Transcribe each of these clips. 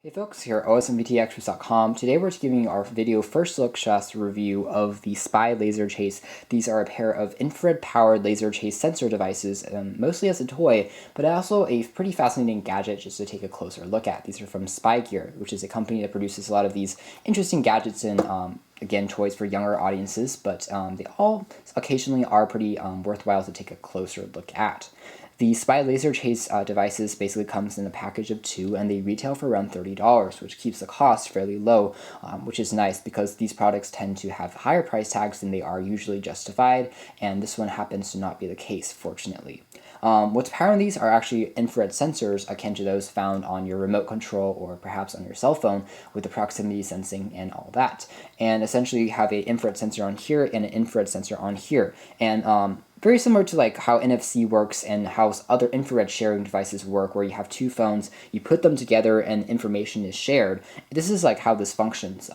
Hey folks, here at osmvtexperts.com. Today we're giving our video first look shots review of the Spy Laser Chase. These are a pair of infrared-powered laser chase sensor devices, mostly as a toy, but also a pretty fascinating gadget just to take a closer look at. These are from Spy Gear, which is a company that produces a lot of these interesting gadgets and again, toys for younger audiences, but they all occasionally are pretty worthwhile to take a closer look at. The Spy Laser Chase devices basically comes in a package of 2, and they retail for around $30, which keeps the cost fairly low, which is nice because these products tend to have higher price tags than they are usually justified, and this one happens to not be the case, fortunately. What's powering these are actually infrared sensors akin to those found on your remote control or perhaps on your cell phone with the proximity sensing and all that. And essentially you have an infrared sensor on here and an infrared sensor on here. And very similar to like how NFC works and how other infrared sharing devices work, where you have 2 phones, you put them together and information is shared. This is like how this functions.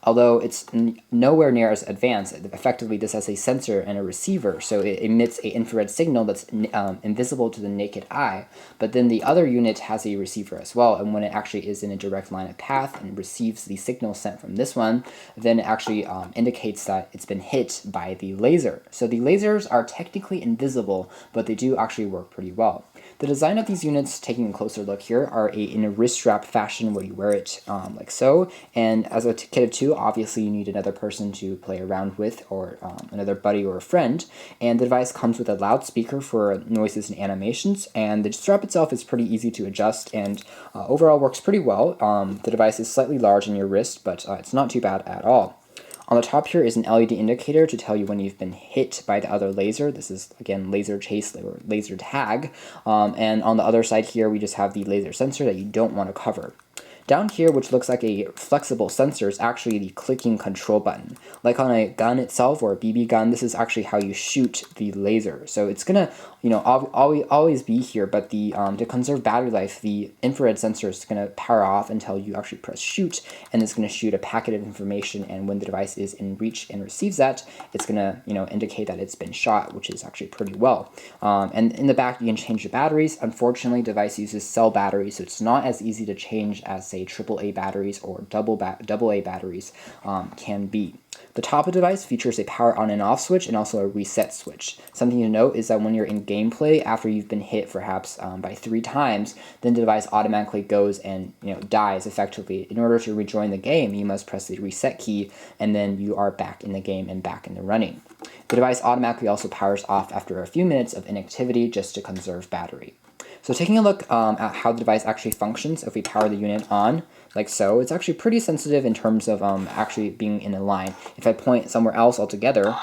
Although it's nowhere near as advanced, effectively this has a sensor and a receiver, so it emits an infrared signal that's invisible to the naked eye, but then the other unit has a receiver as well, and when it actually is in a direct line of path and receives the signal sent from this one, then it actually indicates that it's been hit by the laser. So the lasers are technically invisible, but they do actually work pretty well. The design of these units, taking a closer look here, are in a wrist strap fashion where you wear it like so, and as a kit of 2, obviously you need another person to play around with, or another buddy or a friend, and the device comes with a loudspeaker for noises and animations, and the strap itself is pretty easy to adjust and overall works pretty well. The device is slightly large in your wrist, but it's not too bad at all. On the top here is an LED indicator to tell you when you've been hit by the other laser. This is, again, laser chase or laser tag. And on the other side here, we just have the laser sensor that you don't want to cover. Down here, which looks like a flexible sensor, is actually the clicking control button. Like on a gun itself or a BB gun, this is actually how you shoot the laser. So it's gonna, always be here, but to conserve battery life, the infrared sensor is gonna power off until you actually press shoot, and it's gonna shoot a packet of information. And when the device is in reach and receives that, it's gonna, indicate that it's been shot, which is actually pretty well. And in the back, you can change the batteries. Unfortunately, the device uses cell batteries, so it's not as easy to change as say AAA batteries or AA batteries can be. The top of the device features a power on and off switch and also a reset switch. Something to note is that when you're in gameplay, after you've been hit perhaps by 3 times, then the device automatically goes and dies effectively. In order to rejoin the game, you must press the reset key, and then you are back in the game and back in the running. The device automatically also powers off after a few minutes of inactivity just to conserve battery. So taking a look at how the device actually functions, if we power the unit on, like so, it's actually pretty sensitive in terms of actually being in a line. If I point somewhere else altogether,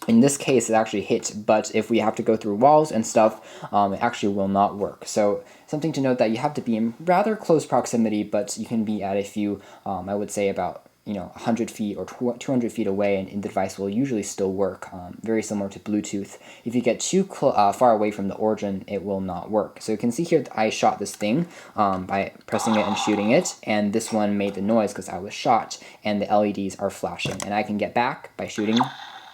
in this case, it actually hits, but if we have to go through walls and stuff, it actually will not work. So something to note that you have to be in rather close proximity, but you can be at a few, I would say about 100 feet or 200 feet away, and the device will usually still work, very similar to Bluetooth. If you get too far away from the origin, it will not work. So you can see here that I shot this thing by pressing it and shooting it, and this one made the noise because I was shot, and the LEDs are flashing. And I can get back by shooting,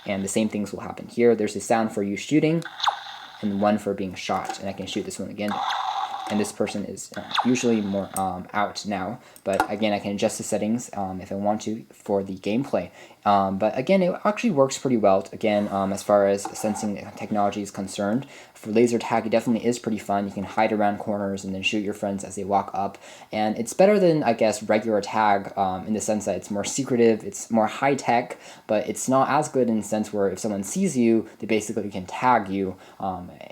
and the same things will happen here. There's a sound for you shooting, and one for being shot, and I can shoot this one again. And this person is usually more out now, but again, I can adjust the settings if I want to for the gameplay. But again, it actually works pretty well. Again, as far as sensing technology is concerned, for laser tag, it definitely is pretty fun. You can hide around corners and then shoot your friends as they walk up. And it's better than, I guess, regular tag in the sense that it's more secretive, it's more high-tech, but it's not as good in the sense where if someone sees you, they basically can tag you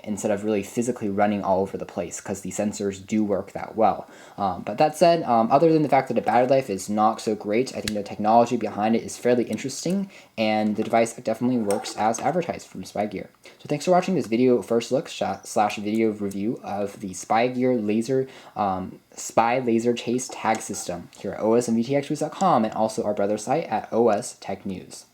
instead of really physically running all over the place, because the sensors do work that well. But that said, other than the fact that the battery life is not so great, I think the technology behind it is fairly interesting, and the device definitely works as advertised from Spy Gear. So thanks for watching this video first look / video review of the Spy Gear Spy Laser Chase Tag System here at osmvtexperts.com, and also our brother site at OS Tech News.